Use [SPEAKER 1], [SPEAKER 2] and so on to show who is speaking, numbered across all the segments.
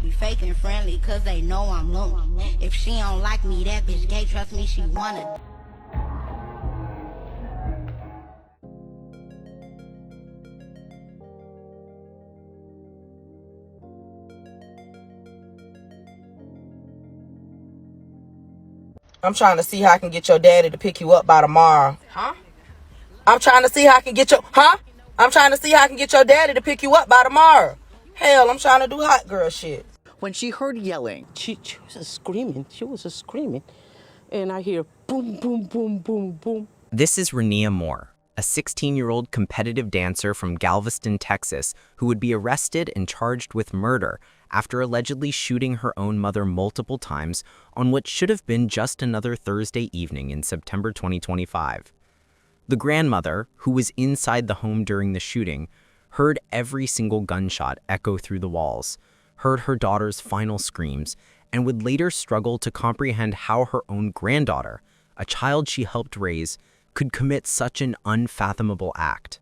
[SPEAKER 1] be fake and friendly, cause they know I'm lonely. If she don't like me, that bitch gay, trust me, she wanna.
[SPEAKER 2] I'm trying to see how I can get your daddy to pick you up by tomorrow.
[SPEAKER 3] Huh?
[SPEAKER 2] I'm trying to see how I can get I'm trying to see how I can get your daddy to pick you up by tomorrow. Hell, I'm trying to do hot girl shit.
[SPEAKER 4] When she heard yelling, she was just screaming. She was just screaming. And I hear boom, boom, boom, boom, boom.
[SPEAKER 5] This is Rania Moore, a 16-year-old competitive dancer from Galveston, Texas, who would be arrested and charged with murder after allegedly shooting her own mother multiple times on what should have been just another Thursday evening in September 2025. The grandmother, who was inside the home during the shooting, heard every single gunshot echo through the walls, heard her daughter's final screams, and would later struggle to comprehend how her own granddaughter, a child she helped raise, could commit such an unfathomable act.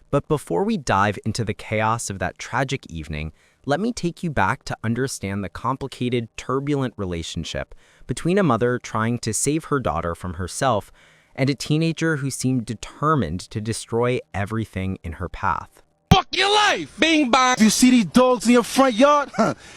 [SPEAKER 5] But before we dive into the chaos of that tragic evening, let me take you back to understand the complicated, turbulent relationship between a mother trying to save her daughter from herself and a teenager who seemed determined to destroy everything in her path.
[SPEAKER 6] Fuck your life! Bing bong! If you see these dogs in your front yard,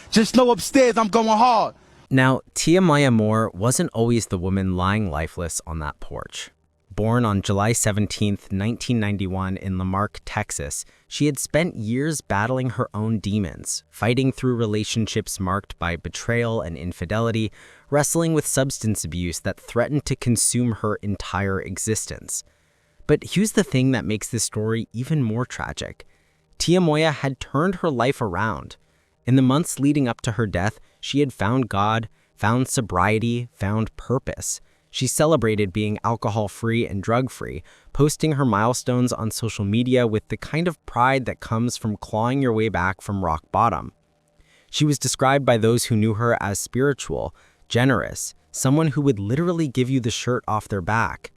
[SPEAKER 6] just know upstairs I'm going hard.
[SPEAKER 5] Now, Tiamoya Moore wasn't always the woman lying lifeless on that porch. Born on July 17, 1991 in Lamarck, Texas, she had spent years battling her own demons, fighting through relationships marked by betrayal and infidelity, wrestling with substance abuse that threatened to consume her entire existence. But here's the thing that makes this story even more tragic. Tiamoya had turned her life around. In the months leading up to her death, she had found God, found sobriety, found purpose. She celebrated being alcohol-free and drug-free, posting her milestones on social media with the kind of pride that comes from clawing your way back from rock bottom. She was described by those who knew her as spiritual, generous, someone who would literally give you the shirt off their back.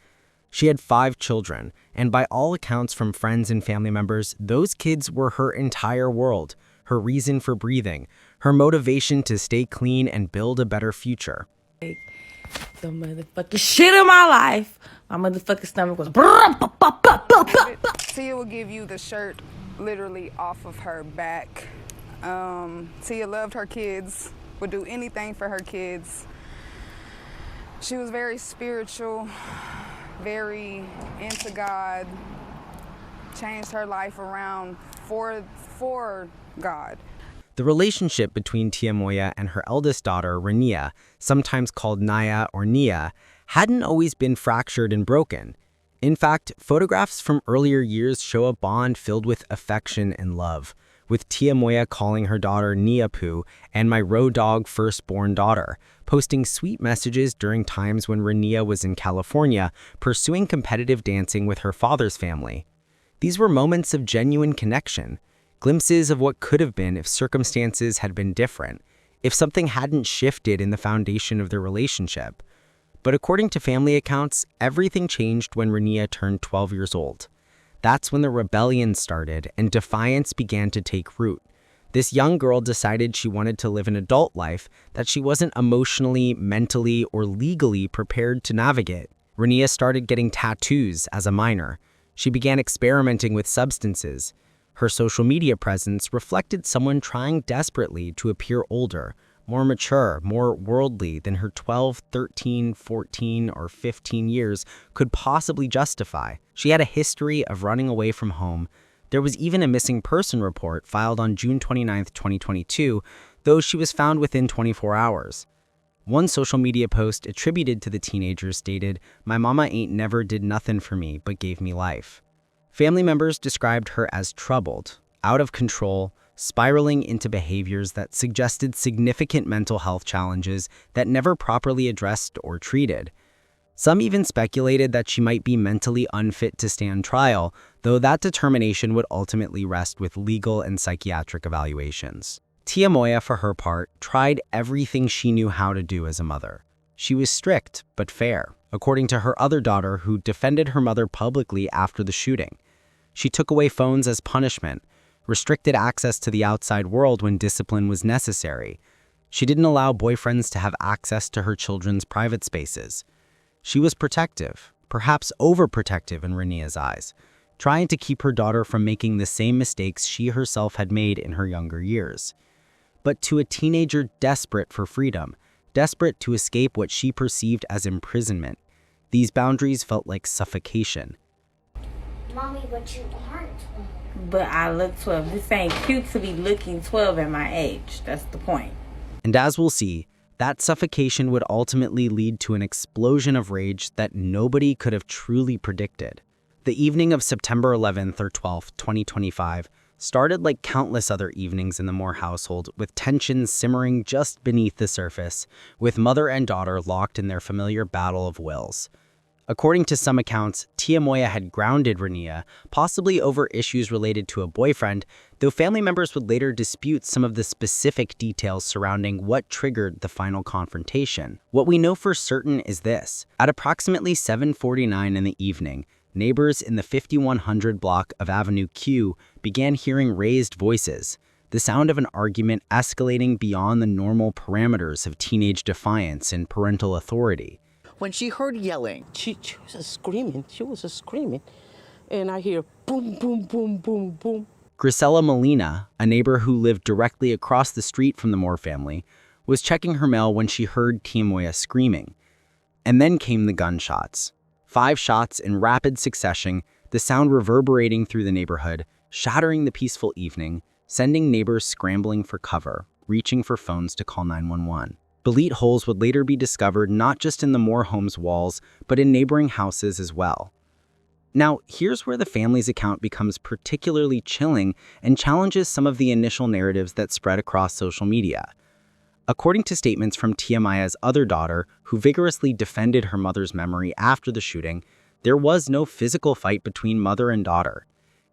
[SPEAKER 5] She had 5 children, and by all accounts from friends and family members, those kids were her entire world, her reason for breathing, her motivation to stay clean and build a better future.
[SPEAKER 3] The motherfucking shit in my life. My motherfucking stomach was.
[SPEAKER 7] Tia will give you the shirt literally off of her back. Tia loved her kids, would do anything for her kids. She was very spiritual, very into God, changed her life around for God.
[SPEAKER 5] The relationship between Tiamoya and her eldest daughter, Rania, sometimes called Naya or Nia, hadn't always been fractured and broken. In fact, photographs from earlier years show a bond filled with affection and love, with Tiamoya calling her daughter Niapu and my road dog firstborn daughter, posting sweet messages during times when Rania was in California pursuing competitive dancing with her father's family. These were moments of genuine connection, glimpses of what could have been if circumstances had been different, if something hadn't shifted in the foundation of their relationship. But according to family accounts, everything changed when Rania turned 12 years old. That's when the rebellion started and defiance began to take root. This young girl decided she wanted to live an adult life that she wasn't emotionally, mentally, or legally prepared to navigate. Rania started getting tattoos as a minor. She began experimenting with substances. Her social media presence reflected someone trying desperately to appear older, more mature, more worldly than her 12, 13, 14, or 15 years could possibly justify. She had a history of running away from home. There was even a missing person report filed on June 29, 2022, though she was found within 24 hours. One social media post attributed to the teenager stated, "My mama ain't never did nothing for me but gave me life." Family members described her as troubled, out of control, spiraling into behaviors that suggested significant mental health challenges that never properly addressed or treated. Some even speculated that she might be mentally unfit to stand trial, though that determination would ultimately rest with legal and psychiatric evaluations. Tiamoya, for her part, tried everything she knew how to do as a mother. She was strict, but fair, according to her other daughter who defended her mother publicly after the shooting. She took away phones as punishment, restricted access to the outside world when discipline was necessary. She didn't allow boyfriends to have access to her children's private spaces. She was protective, perhaps overprotective in Renia's eyes, trying to keep her daughter from making the same mistakes she herself had made in her younger years. But to a teenager desperate for freedom, desperate to escape what she perceived as imprisonment, these boundaries felt like suffocation.
[SPEAKER 8] Mommy, but you aren't 12.
[SPEAKER 3] But I look 12. This ain't cute to be looking 12 at my age. That's the point.
[SPEAKER 5] And as we'll see, that suffocation would ultimately lead to an explosion of rage that nobody could have truly predicted. The evening of September 11th or 12th, 2025, started like countless other evenings in the Moore household, with tensions simmering just beneath the surface, with mother and daughter locked in their familiar battle of wills. According to some accounts, Tiamoya had grounded Renia, possibly over issues related to a boyfriend, though family members would later dispute some of the specific details surrounding what triggered the final confrontation. What we know for certain is this. At approximately 7:49 in the evening, neighbors in the 5100 block of Avenue Q began hearing raised voices, the sound of an argument escalating beyond the normal parameters of teenage defiance and parental authority.
[SPEAKER 4] When she heard yelling, she was screaming, and I hear boom, boom, boom, boom, boom.
[SPEAKER 5] Grisela Molina, a neighbor who lived directly across the street from the Moore family, was checking her mail when she heard Tiamoya screaming. And then came the gunshots. 5 shots in rapid succession, the sound reverberating through the neighborhood, shattering the peaceful evening, sending neighbors scrambling for cover, reaching for phones to call 911. Bullet holes would later be discovered not just in the Moore home's walls, but in neighboring houses as well. Now, here's where the family's account becomes particularly chilling and challenges some of the initial narratives that spread across social media. According to statements from Tiamoya's other daughter, who vigorously defended her mother's memory after the shooting, there was no physical fight between mother and daughter.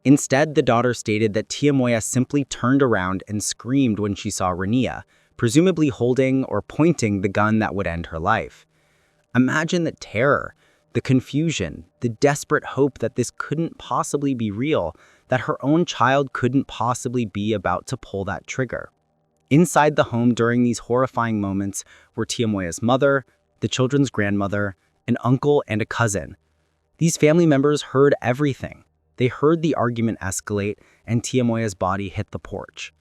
[SPEAKER 5] Instead, the daughter stated that Tiamoya simply turned around and screamed when she saw Renia, presumably holding or pointing the gun that would end her life. Imagine the terror, the confusion, the desperate hope that this couldn't possibly be real, that her own child couldn't possibly be about to pull that trigger. Inside the home during these horrifying moments were Tiamoya's mother, the children's grandmother, an uncle, and a cousin. These family members heard everything. They heard the argument escalate and Tiamoya's body hit the porch.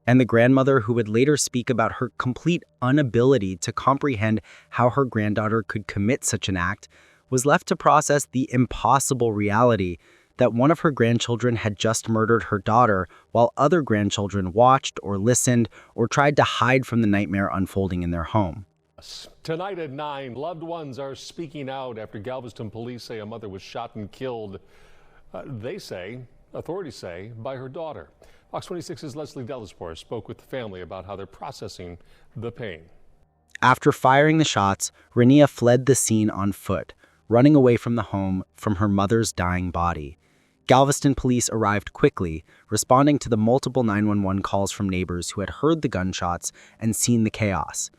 [SPEAKER 5] And the grandmother, who would later speak about her complete inability to comprehend how her granddaughter could commit such an act, was left to process the impossible reality that one of her grandchildren had just murdered her daughter while other grandchildren watched or listened or tried to hide from the nightmare unfolding in their home.
[SPEAKER 9] Tonight at 9, loved ones are speaking out after Galveston police say a mother was shot and killed, authorities say, by her daughter. Fox 26's Leslie Delaspore spoke with the family about how they're processing the pain.
[SPEAKER 5] After firing the shots, Renia fled the scene on foot, running away from the home from her mother's dying body. Galveston police arrived quickly, responding to the multiple 911 calls from neighbors who had heard the gunshots and seen the chaos.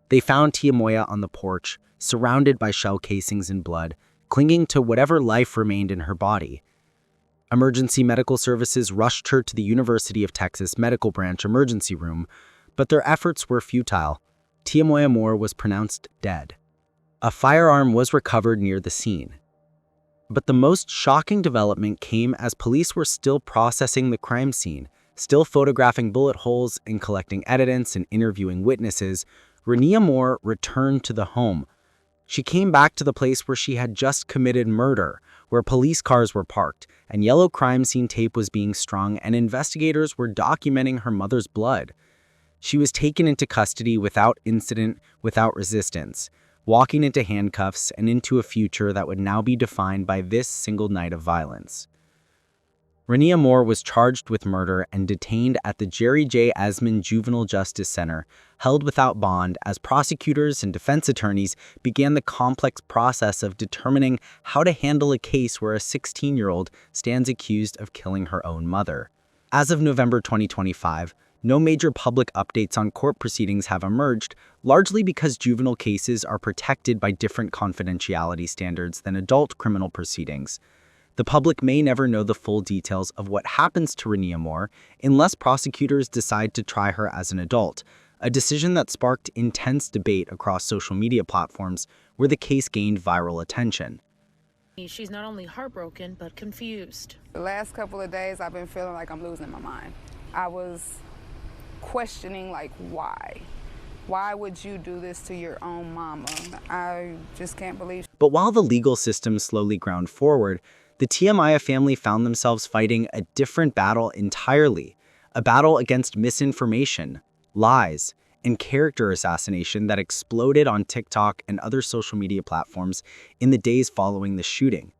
[SPEAKER 5] They found Tiamoya on the porch, surrounded by shell casings and blood, clinging to whatever life remained in her body. Emergency medical services rushed her to the University of Texas Medical Branch emergency room, but their efforts were futile. Tiamoya Moore was pronounced dead. A firearm was recovered near the scene. But the most shocking development came as police were still processing the crime scene, still photographing bullet holes and collecting evidence and interviewing witnesses. Renia Moore returned to the home. She came back to the place where she had just committed murder, where police cars were parked, and yellow crime scene tape was being strung, and investigators were documenting her mother's blood. She was taken into custody without incident, without resistance, walking into handcuffs and into a future that would now be defined by this single night of violence. Renia Moore was charged with murder and detained at the Jerry J. Esmond Juvenile Justice Center, held without bond as prosecutors and defense attorneys began the complex process of determining how to handle a case where a 16-year-old stands accused of killing her own mother. As of November 2025, no major public updates on court proceedings have emerged, largely because juvenile cases are protected by different confidentiality standards than adult criminal proceedings. The public may never know the full details of what happens to Rania Moore unless prosecutors decide to try her as an adult, a decision that sparked intense debate across social media platforms where the case gained viral attention.
[SPEAKER 3] She's not only heartbroken, but confused.
[SPEAKER 7] The last couple of days, I've been feeling like I'm losing my mind. I was questioning, like, why? Why would you do this to your own mama? I just can't believe.
[SPEAKER 5] But while the legal system slowly ground forward, the Tiamoya family found themselves fighting a different battle entirely, a battle against misinformation, lies, and character assassination that exploded on TikTok and other social media platforms in the days following the shooting.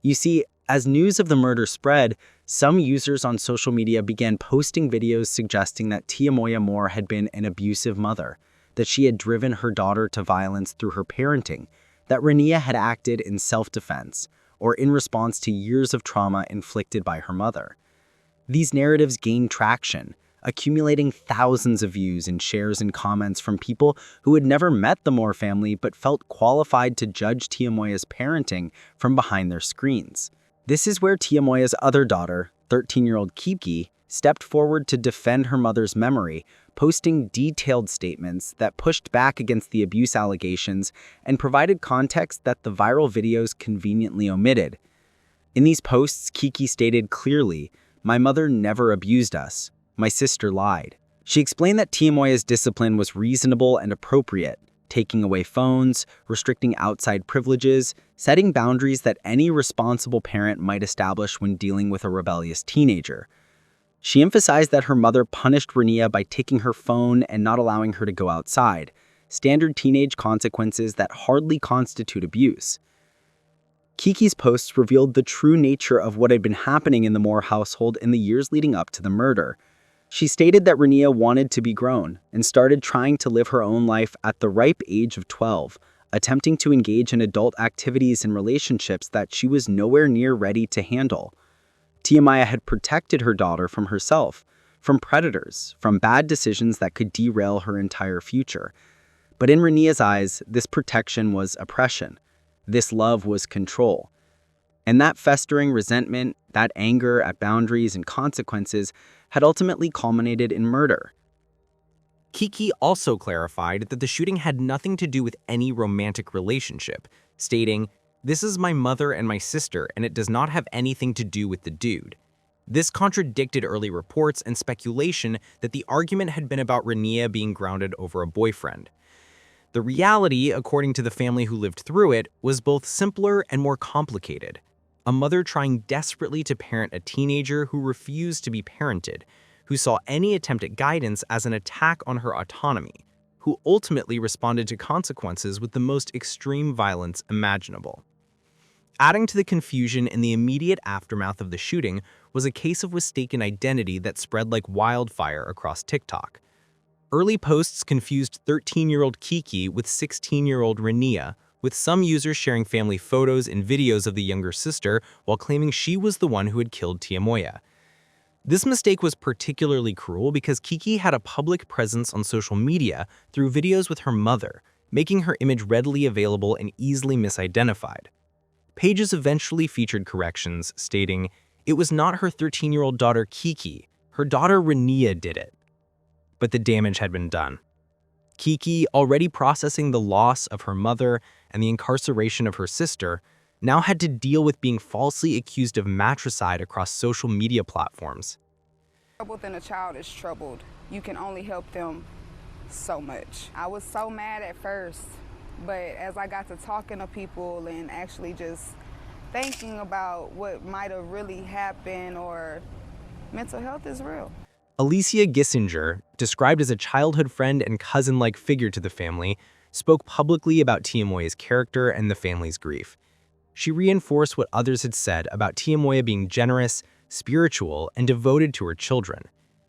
[SPEAKER 5] You see, as news of the murder spread, some users on social media began posting videos suggesting that Tiamoya Moore had been an abusive mother, that she had driven her daughter to violence through her parenting, that Rania had acted in self-defense or in response to years of trauma inflicted by her mother. These narratives gained traction, accumulating thousands of views and shares and comments from people who had never met the Moore family but felt qualified to judge Tiamoya's parenting from behind their screens. This is where Tiamoya's other daughter, 13-year-old Kiki, stepped forward to defend her mother's memory, posting detailed statements that pushed back against the abuse allegations and provided context that the viral videos conveniently omitted. In these posts, Kiki stated clearly, "My mother never abused us. My sister lied." She explained that Tiamoya's discipline was reasonable and appropriate, taking away phones, restricting outside privileges, setting boundaries that any responsible parent might establish when dealing with a rebellious teenager. She emphasized that her mother punished Rania by taking her phone and not allowing her to go outside, standard teenage consequences that hardly constitute abuse. Kiki's posts revealed the true nature of what had been happening in the Moore household in the years leading up to the murder. She stated that Rania wanted to be grown and started trying to live her own life at the ripe age of 12, attempting to engage in adult activities and relationships that she was nowhere near ready to handle. Tiamoya had protected her daughter from herself, from predators, from bad decisions that could derail her entire future. But in Rania's eyes, this protection was oppression. This love was control. And that festering resentment, that anger at boundaries and consequences, had ultimately culminated in murder.
[SPEAKER 10] Kiki also clarified that the shooting had nothing to do with any romantic relationship, stating, "This is my mother and my sister, and it does not have anything to do with the dude." This contradicted early reports and speculation that the argument had been about Rania being grounded over a boyfriend. The reality, according to the family who lived through it, was both simpler and more complicated. A mother trying desperately to parent a teenager who refused to be parented, who saw any attempt at guidance as an attack on her autonomy, who ultimately responded to consequences with the most extreme violence imaginable. Adding to the confusion in the immediate aftermath of the shooting was a case of mistaken identity that spread like wildfire across TikTok. Early posts confused 13-year-old Kiki with 16-year-old Rania, with some users sharing family photos and videos of the younger sister while claiming she was the one who had killed Tiamoya. This mistake was particularly cruel because Kiki had a public presence on social media through videos with her mother, making her image readily available and easily misidentified. Pages eventually featured corrections stating, "It was not her 13-year-old daughter Kiki, her daughter Rania did it." But the damage had been done. Kiki, already processing the loss of her mother and the incarceration of her sister, now had to deal with being falsely accused of matricide across social media platforms.
[SPEAKER 7] Trouble within a child is troubled. You can only help them so much. I was so mad at first, but as I got to talking to people and actually just thinking about what might have really happened, or mental health is real.
[SPEAKER 10] Alicia Gissinger, described as a childhood friend and cousin-like figure to the family, spoke publicly about Tiamoya's character and the family's grief. She reinforced what others had said about Tiamoya being generous, spiritual, and devoted to her children.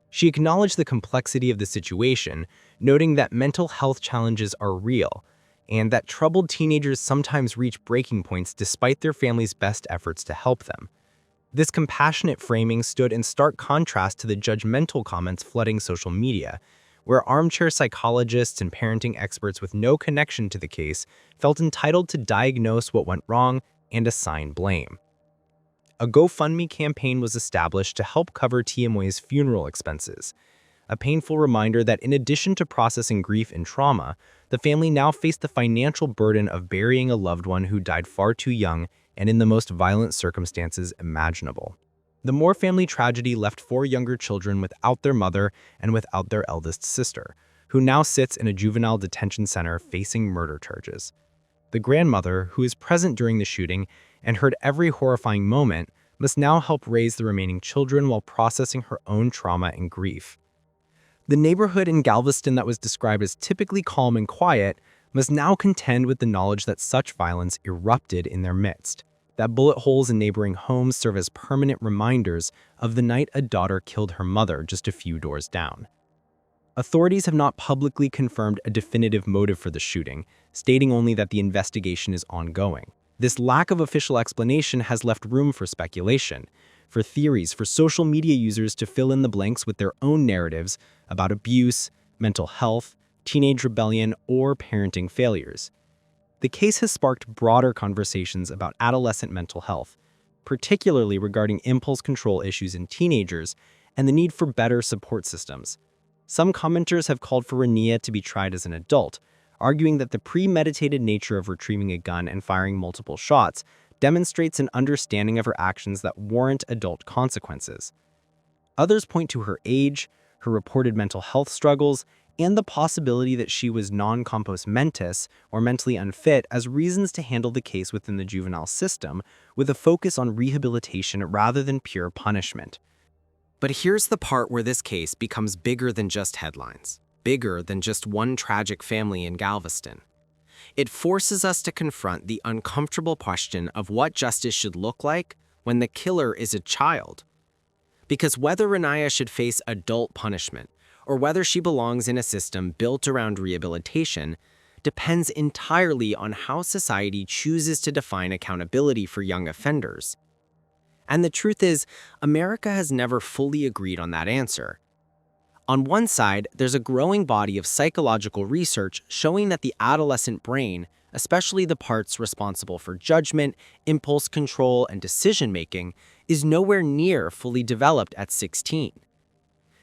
[SPEAKER 10] She acknowledged the complexity of the situation, noting that mental health challenges are real, and that troubled teenagers sometimes reach breaking points despite their family's best efforts to help them. This compassionate framing stood in stark contrast to the judgmental comments flooding social media, where armchair psychologists and parenting experts with no connection to the case felt entitled to diagnose what went wrong and assign blame. a GoFundMe campaign was established to help cover Tiamoya's funeral expenses. A painful reminder that in addition to processing grief and trauma, the family now faced the financial burden of burying a loved one who died far too young and in the most violent circumstances imaginable. The Moore family tragedy left 4 younger children without their mother and without their eldest sister, who now sits in a juvenile detention center facing murder charges. The grandmother, who is present during the shooting and heard every horrifying moment, must now help raise the remaining children while processing her own trauma and grief. The neighborhood in Galveston that was described as typically calm and quiet must now contend with the knowledge that such violence erupted in their midst, that bullet holes in neighboring homes serve as permanent reminders of the night a daughter killed her mother just a few doors down. Authorities have not publicly confirmed a definitive motive for the shooting, stating only that the investigation is ongoing. This lack of official explanation has left room for speculation, for theories, for social media users to fill in the blanks with their own narratives about abuse, mental health, teenage rebellion, or parenting failures. The case has sparked broader conversations about adolescent mental health, particularly regarding impulse control issues in teenagers and the need for better support systems. Some commenters have called for Rania to be tried as an adult, arguing that the premeditated nature of retrieving a gun and firing multiple shots demonstrates an understanding of her actions that warrant adult consequences. Others point to her age, her reported mental health struggles, and the possibility that she was non-compos mentis, or mentally unfit, as reasons to handle the case within the juvenile system, with a focus on rehabilitation rather than pure punishment.
[SPEAKER 5] But here's the part where this case becomes bigger than just headlines, bigger than just one tragic family in Galveston. It forces us to confront the uncomfortable question of what justice should look like when the killer is a child. Because whether Rania should face adult punishment, or whether she belongs in a system built around rehabilitation, depends entirely on how society chooses to define accountability for young offenders. And the truth is, America has never fully agreed on that answer. On one side, there's a growing body of psychological research showing that the adolescent brain, especially the parts responsible for judgment, impulse control, and decision-making, is nowhere near fully developed at 16.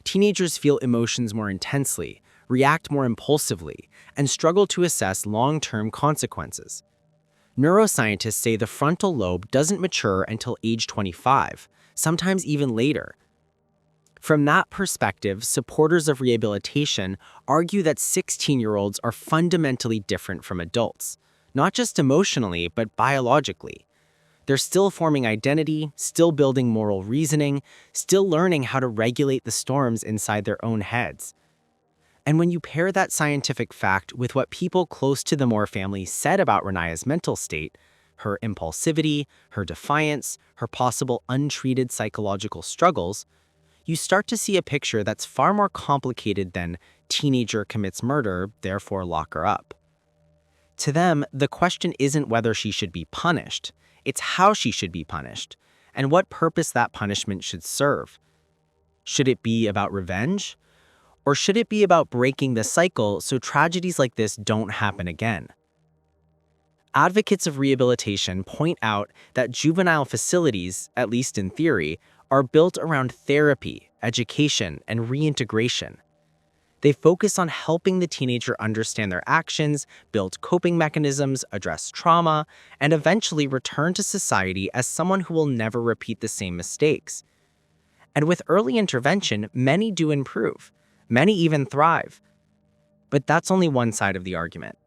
[SPEAKER 5] Teenagers feel emotions more intensely, react more impulsively, and struggle to assess long-term consequences. Neuroscientists say the frontal lobe doesn't mature until age 25, sometimes even later. From that perspective, supporters of rehabilitation argue that 16-year-olds are fundamentally different from adults, not just emotionally, but biologically. They're still forming identity, still building moral reasoning, still learning how to regulate the storms inside their own heads. And when you pair that scientific fact with what people close to the Moore family said about Rania's mental state, her impulsivity, her defiance, her possible untreated psychological struggles, you start to see a picture that's far more complicated than teenager commits murder, therefore lock her up. To them, the question isn't whether she should be punished, it's how she should be punished, and what purpose that punishment should serve. Should it be about revenge? Or should it be about breaking the cycle so tragedies like this don't happen again? Advocates of rehabilitation point out that juvenile facilities, at least in theory, are built around therapy, education, and reintegration. They focus on helping the teenager understand their actions, build coping mechanisms, address trauma, and eventually return to society as someone who will never repeat the same mistakes. And with early intervention, many do improve. Many even thrive. But that's only one side of the argument.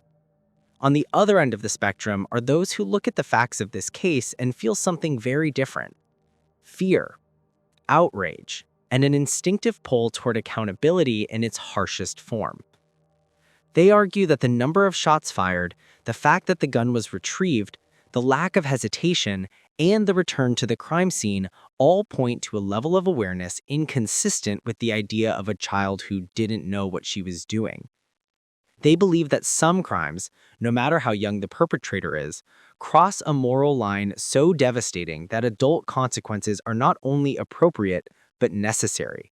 [SPEAKER 5] On the other end of the spectrum are those who look at the facts of this case and feel something very different: fear, outrage, and an instinctive pull toward accountability in its harshest form. They argue that the number of shots fired, the fact that the gun was retrieved, the lack of hesitation, and the return to the crime scene all point to a level of awareness inconsistent with the idea of a child who didn't know what she was doing. They believe that some crimes, no matter how young the perpetrator is, cross a moral line so devastating that adult consequences are not only appropriate, but necessary.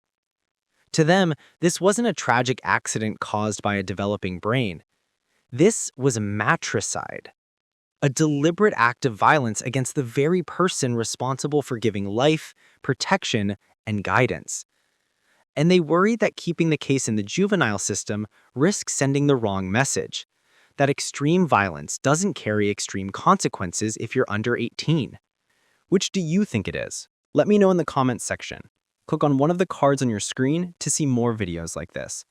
[SPEAKER 5] To them, this wasn't a tragic accident caused by a developing brain. This was a matricide.
[SPEAKER 10] a deliberate act of violence against the very person responsible for giving life, protection, and guidance. And they worry that keeping the case in the juvenile system risks sending the wrong message, that extreme violence doesn't carry extreme consequences if you're under 18. Which do you think it is? Let me know in the comments section. Click on one of the cards on your screen to see more videos like this.